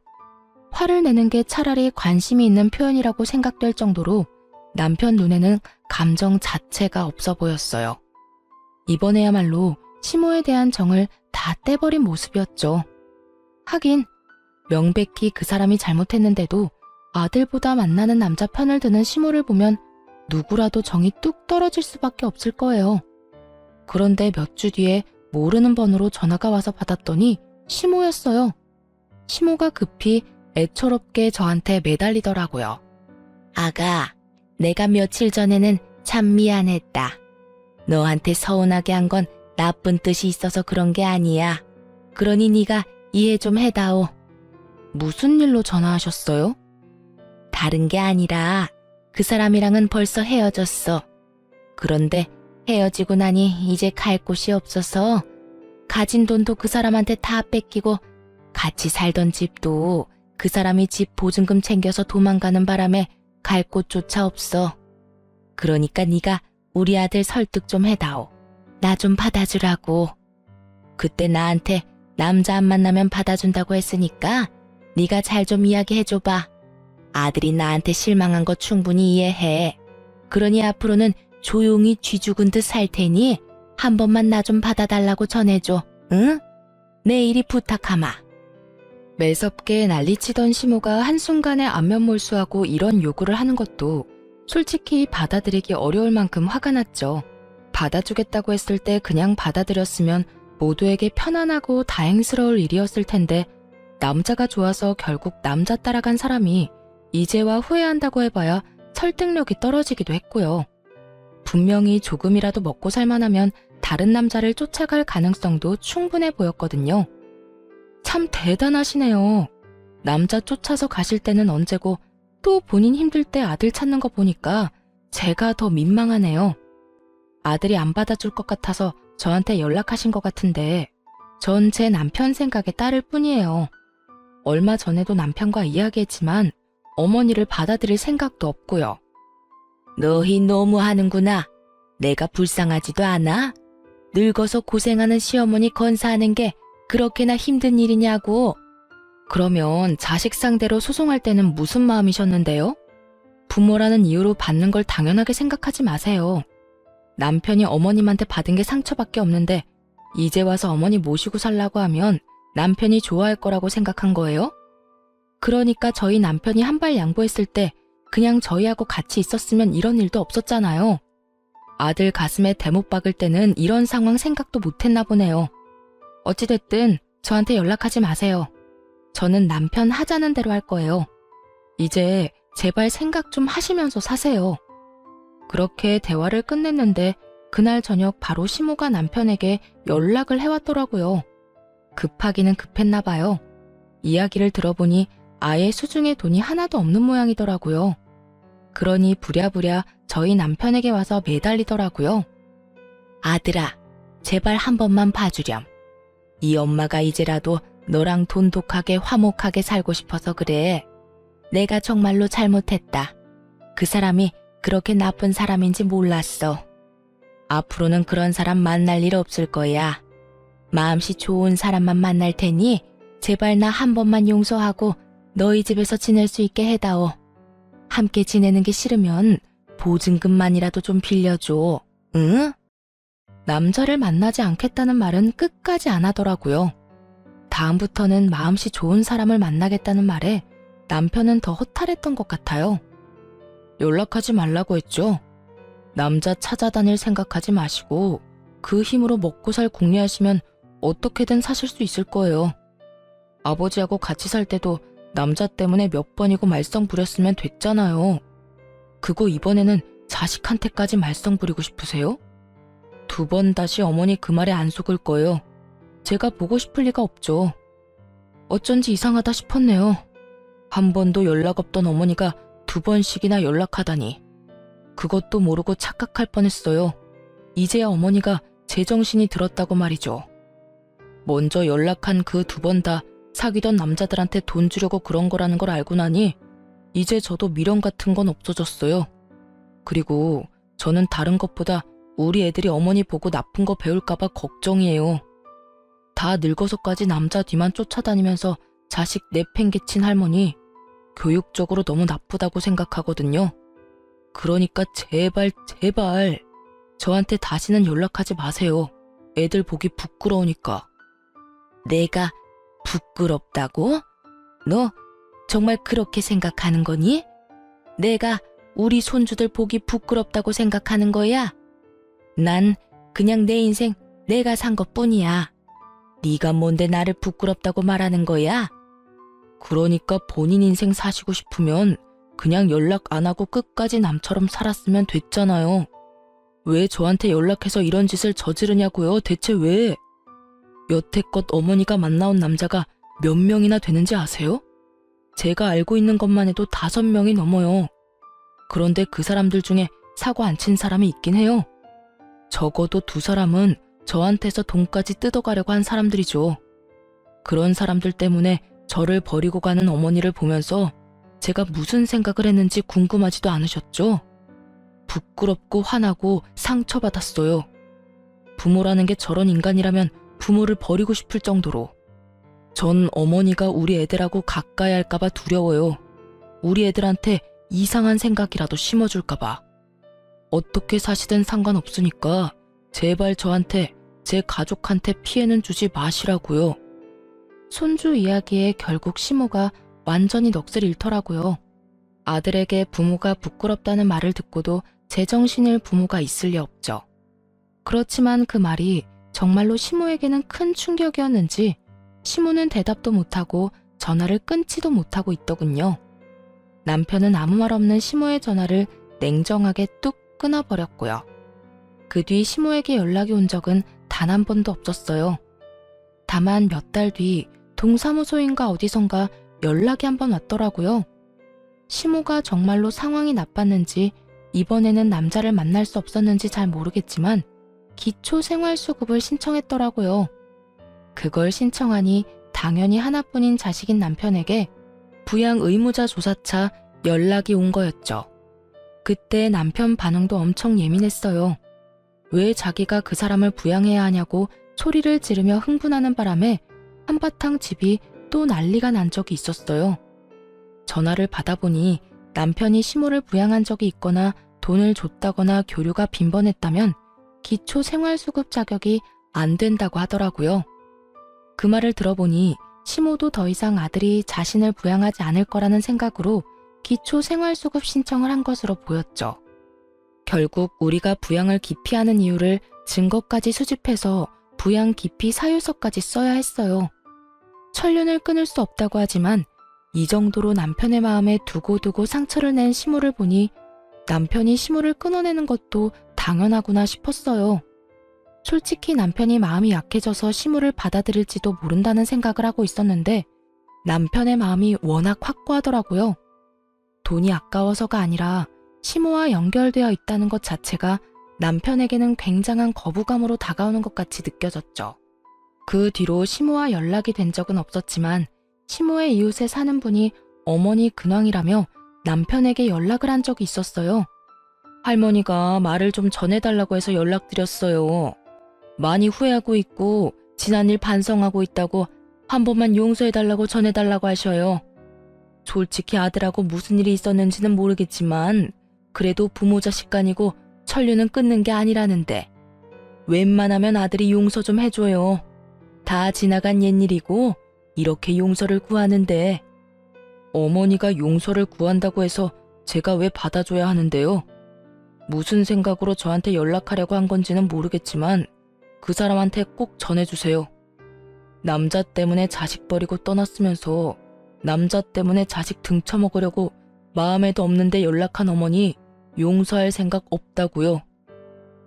화를 내는 게 차라리 관심이 있는 표현이라고 생각될 정도로 남편 눈에는 감정 자체가 없어 보였어요. 이번에야말로 시모에 대한 정을 다 떼버린 모습이었죠. 하긴 명백히 그 사람이 잘못했는데도 아들보다 만나는 남자 편을 드는 시모를 보면 누구라도 정이 뚝 떨어질 수밖에 없을 거예요. 그런데 몇 주 뒤에 모르는 번호로 전화가 와서 받았더니 시모였어요. 시모가 급히 애처롭게 저한테 매달리더라고요. 아가, 내가 며칠 전에는 참 미안했다. 너한테 서운하게 한 건 나쁜 뜻이 있어서 그런 게 아니야. 그러니 네가 이해 좀 해다오. 무슨 일로 전화하셨어요? 다른 게 아니라 그 사람이랑은 벌써 헤어졌어. 그런데 헤어지고 나니 이제 갈 곳이 없어서 가진 돈도 그 사람한테 다 뺏기고 같이 살던 집도 그 사람이 집 보증금 챙겨서 도망가는 바람에 갈 곳조차 없어. 그러니까 네가 우리 아들 설득 좀 해다오. 나 좀 받아주라고. 그때 나한테 남자 안 만나면 받아준다고 했으니까 네가 잘 좀 이야기해줘봐. 아들이 나한테 실망한 거 충분히 이해해. 그러니 앞으로는 조용히 쥐 죽은 듯 살 테니 한 번만 나 좀 받아달라고 전해줘. 응? 내일이 부탁하마. 매섭게 난리치던 시모가 한순간에 안면몰수하고 이런 요구를 하는 것도 솔직히 받아들이기 어려울 만큼 화가 났죠. 받아주겠다고 했을 때 그냥 받아들였으면 모두에게 편안하고 다행스러울 일이었을 텐데 남자가 좋아서 결국 남자 따라간 사람이 이제와 후회한다고 해봐야 설득력이 떨어지기도 했고요. 분명히 조금이라도 먹고 살만하면 다른 남자를 쫓아갈 가능성도 충분해 보였거든요. 참 대단하시네요. 남자 쫓아서 가실 때는 언제고 또 본인 힘들 때 아들 찾는 거 보니까 제가 더 민망하네요. 아들이 안 받아줄 것 같아서 저한테 연락하신 것 같은데 전 제 남편 생각에 따를 뿐이에요. 얼마 전에도 남편과 이야기했지만 어머니를 받아들일 생각도 없고요. 너희 너무하는구나. 내가 불쌍하지도 않아? 늙어서 고생하는 시어머니 건사하는 게 그렇게나 힘든 일이냐고. 그러면 자식 상대로 소송할 때는 무슨 마음이셨는데요? 부모라는 이유로 받는 걸 당연하게 생각하지 마세요. 남편이 어머님한테 받은 게 상처밖에 없는데 이제 와서 어머니 모시고 살라고 하면 남편이 좋아할 거라고 생각한 거예요? 그러니까 저희 남편이 한 발 양보했을 때 그냥 저희하고 같이 있었으면 이런 일도 없었잖아요. 아들 가슴에 대못 박을 때는 이런 상황 생각도 못했나 보네요. 어찌됐든 저한테 연락하지 마세요. 저는 남편 하자는 대로 할 거예요. 이제 제발 생각 좀 하시면서 사세요. 그렇게 대화를 끝냈는데 그날 저녁 바로 시모가 남편에게 연락을 해왔더라고요. 급하기는 급했나 봐요. 이야기를 들어보니 아예 수중에 돈이 하나도 없는 모양이더라고요. 그러니 부랴부랴 저희 남편에게 와서 매달리더라고요. 아들아, 제발 한 번만 봐주렴. 이 엄마가 이제라도 너랑 돈독하게 화목하게 살고 싶어서 그래. 내가 정말로 잘못했다. 그 사람이 그렇게 나쁜 사람인지 몰랐어. 앞으로는 그런 사람 만날 일 없을 거야. 마음씨 좋은 사람만 만날 테니 제발 나 한 번만 용서하고 너희 집에서 지낼 수 있게 해다오. 함께 지내는 게 싫으면 보증금만이라도 좀 빌려줘. 응? 남자를 만나지 않겠다는 말은 끝까지 안 하더라고요. 다음부터는 마음씨 좋은 사람을 만나겠다는 말에 남편은 더 허탈했던 것 같아요. 연락하지 말라고 했죠. 남자 찾아다닐 생각하지 마시고 그 힘으로 먹고 살 궁리하시면 어떻게든 사실 수 있을 거예요. 아버지하고 같이 살 때도 남자 때문에 몇 번이고 말썽 부렸으면 됐잖아요. 그거 이번에는 자식한테까지 말썽 부리고 싶으세요? 2번 다시 어머니 그 말에 안 속을 거예요. 제가 보고 싶을 리가 없죠. 어쩐지 이상하다 싶었네요. 한 번도 연락 없던 어머니가 2번씩이나 연락하다니. 그것도 모르고 착각할 뻔했어요. 이제야 어머니가 제정신이 들었다고 말이죠. 먼저 연락한 그 2번 다 사귀던 남자들한테 돈 주려고 그런 거라는 걸 알고 나니 이제 저도 미련 같은 건 없어졌어요. 그리고 저는 다른 것보다 우리 애들이 어머니 보고 나쁜 거 배울까봐 걱정이에요. 다 늙어서까지 남자 뒤만 쫓아다니면서 자식 내팽개친 할머니 교육적으로 너무 나쁘다고 생각하거든요. 그러니까 제발 저한테 다시는 연락하지 마세요. 애들 보기 부끄러우니까. 내가 부끄럽다고? 너 정말 그렇게 생각하는 거니? 내가 우리 손주들 보기 부끄럽다고 생각하는 거야? 난 그냥 내 인생 내가 산 것뿐이야. 네가 뭔데 나를 부끄럽다고 말하는 거야? 그러니까 본인 인생 사시고 싶으면 그냥 연락 안 하고 끝까지 남처럼 살았으면 됐잖아요. 왜 저한테 연락해서 이런 짓을 저지르냐고요? 대체 왜? 여태껏 어머니가 만나온 남자가 몇 명이나 되는지 아세요? 제가 알고 있는 것만 해도 5명이 넘어요. 그런데 그 사람들 중에 사고 안 친 사람이 있긴 해요. 적어도 2사람은 저한테서 돈까지 뜯어가려고 한 사람들이죠. 그런 사람들 때문에 저를 버리고 가는 어머니를 보면서 제가 무슨 생각을 했는지 궁금하지도 않으셨죠? 부끄럽고 화나고 상처받았어요. 부모라는 게 저런 인간이라면 부모를 버리고 싶을 정도로. 전 어머니가 우리 애들하고 가까이 할까봐 두려워요. 우리 애들한테 이상한 생각이라도 심어줄까봐. 어떻게 사시든 상관없으니까 제발 저한테, 제 가족한테 피해는 주지 마시라고요. 손주 이야기에 결국 시모가 완전히 넋을 잃더라고요. 아들에게 부모가 부끄럽다는 말을 듣고도 제정신일 부모가 있을 리 없죠. 그렇지만 그 말이 정말로 시모에게는 큰 충격이었는지 시모는 대답도 못하고 전화를 끊지도 못하고 있더군요. 남편은 아무 말 없는 시모의 전화를 냉정하게 뚝 끊어버렸고요. 그 뒤 시모에게 연락이 온 적은 단 한 번도 없었어요. 다만 몇 달 뒤 동사무소인가 어디선가 연락이 한 번 왔더라고요. 시모가 정말로 상황이 나빴는지 이번에는 남자를 만날 수 없었는지 잘 모르겠지만 기초생활수급을 신청했더라고요. 그걸 신청하니 당연히 하나뿐인 자식인 남편에게 부양 의무자 조사차 연락이 온 거였죠. 그때 남편 반응도 엄청 예민했어요. 왜 자기가 그 사람을 부양해야 하냐고 소리를 지르며 흥분하는 바람에 한바탕 집이 또 난리가 난 적이 있었어요. 전화를 받아보니 남편이 시모를 부양한 적이 있거나 돈을 줬다거나 교류가 빈번했다면 기초생활수급 자격이 안 된다고 하더라고요. 그 말을 들어보니 시모도 더 이상 아들이 자신을 부양하지 않을 거라는 생각으로 기초생활수급 신청을 한 것으로 보였죠. 결국 우리가 부양을 기피하는 이유를 증거까지 수집해서 부양 기피 사유서까지 써야 했어요. 천륜을 끊을 수 없다고 하지만 이 정도로 남편의 마음에 두고두고 상처를 낸 시모를 보니 남편이 시모를 끊어내는 것도 당연하구나 싶었어요. 솔직히 남편이 마음이 약해져서 시모를 받아들일지도 모른다는 생각을 하고 있었는데 남편의 마음이 워낙 확고하더라고요. 돈이 아까워서가 아니라 시모와 연결되어 있다는 것 자체가 남편에게는 굉장한 거부감으로 다가오는 것 같이 느껴졌죠. 그 뒤로 시모와 연락이 된 적은 없었지만 시모의 이웃에 사는 분이 어머니 근황이라며 남편에게 연락을 한 적이 있었어요. 할머니가 말을 좀 전해달라고 해서 연락드렸어요. 많이 후회하고 있고 지난 일 반성하고 있다고 한 번만 용서해달라고 전해달라고 하셔요. 솔직히 아들하고 무슨 일이 있었는지는 모르겠지만 그래도 부모 자식 간이고 천류는 끊는 게 아니라는데 웬만하면 아들이 용서 좀 해줘요. 다 지나간 옛일이고 이렇게 용서를 구하는데 어머니가 용서를 구한다고 해서 제가 왜 받아줘야 하는데요? 무슨 생각으로 저한테 연락하려고 한 건지는 모르겠지만 그 사람한테 꼭 전해주세요. 남자 때문에 자식 버리고 떠났으면서 남자 때문에 자식 등쳐먹으려고 마음에도 없는데 연락한 어머니 용서할 생각 없다고요.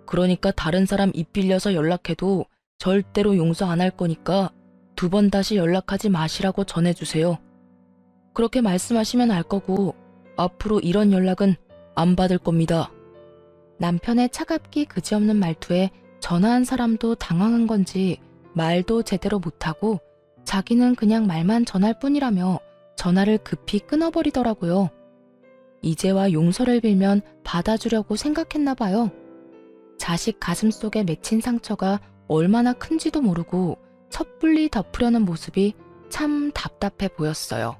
그러니까 다른 사람 입 빌려서 연락해도 절대로 용서 안 할 거니까 2번 다시 연락하지 마시라고 전해주세요. 그렇게 말씀하시면 알 거고 앞으로 이런 연락은 안 받을 겁니다. 남편의 차갑기 그지없는 말투에 전화한 사람도 당황한 건지 말도 제대로 못하고 자기는 그냥 말만 전할 뿐이라며 전화를 급히 끊어버리더라고요. 이제와 용서를 빌면 받아주려고 생각했나 봐요. 자식 가슴속에 맺힌 상처가 얼마나 큰지도 모르고 섣불리 덮으려는 모습이 참 답답해 보였어요.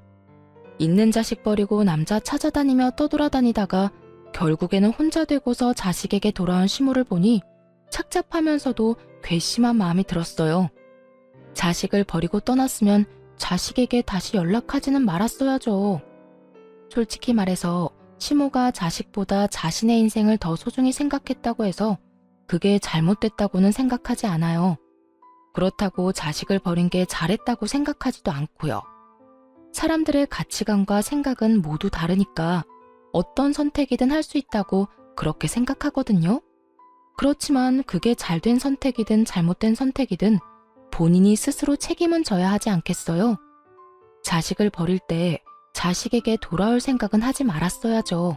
있는 자식 버리고 남자 찾아다니며 떠돌아다니다가 결국에는 혼자 되고서 자식에게 돌아온 시모를 보니 착잡하면서도 괘씸한 마음이 들었어요. 자식을 버리고 떠났으면 자식에게 다시 연락하지는 말았어야죠. 솔직히 말해서 시모가 자식보다 자신의 인생을 더 소중히 생각했다고 해서 그게 잘못됐다고는 생각하지 않아요. 그렇다고 자식을 버린 게 잘했다고 생각하지도 않고요. 사람들의 가치관과 생각은 모두 다르니까 어떤 선택이든 할 수 있다고 그렇게 생각하거든요. 그렇지만 그게 잘된 선택이든 잘못된 선택이든 본인이 스스로 책임은 져야 하지 않겠어요? 자식을 버릴 때 자식에게 돌아올 생각은 하지 말았어야죠.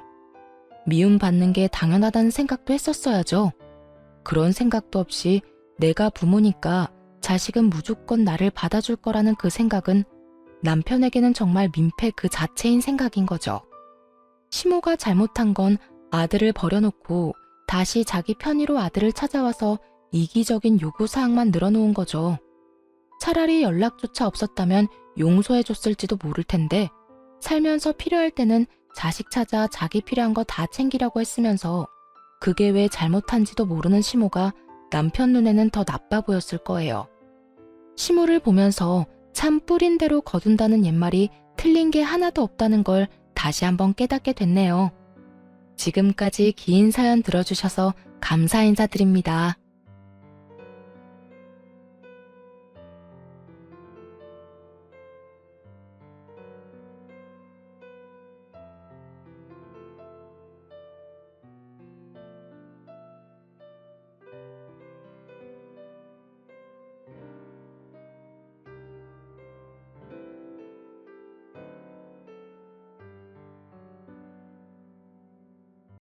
미움받는 게 당연하다는 생각도 했었어야죠. 그런 생각도 없이 내가 부모니까 자식은 무조건 나를 받아줄 거라는 그 생각은 남편에게는 정말 민폐 그 자체인 생각인 거죠. 시모가 잘못한 건 아들을 버려놓고 다시 자기 편의로 아들을 찾아와서 이기적인 요구사항만 늘어놓은 거죠. 차라리 연락조차 없었다면 용서해줬을지도 모를 텐데 살면서 필요할 때는 자식 찾아 자기 필요한 거 다 챙기려고 했으면서 그게 왜 잘못한지도 모르는 시모가 남편 눈에는 더 나빠 보였을 거예요. 시모를 보면서 참 뿌린 대로 거둔다는 옛말이 틀린 게 하나도 없다는 걸 다시 한번 깨닫게 됐네요. 지금까지 긴 사연 들어주셔서 감사 인사드립니다.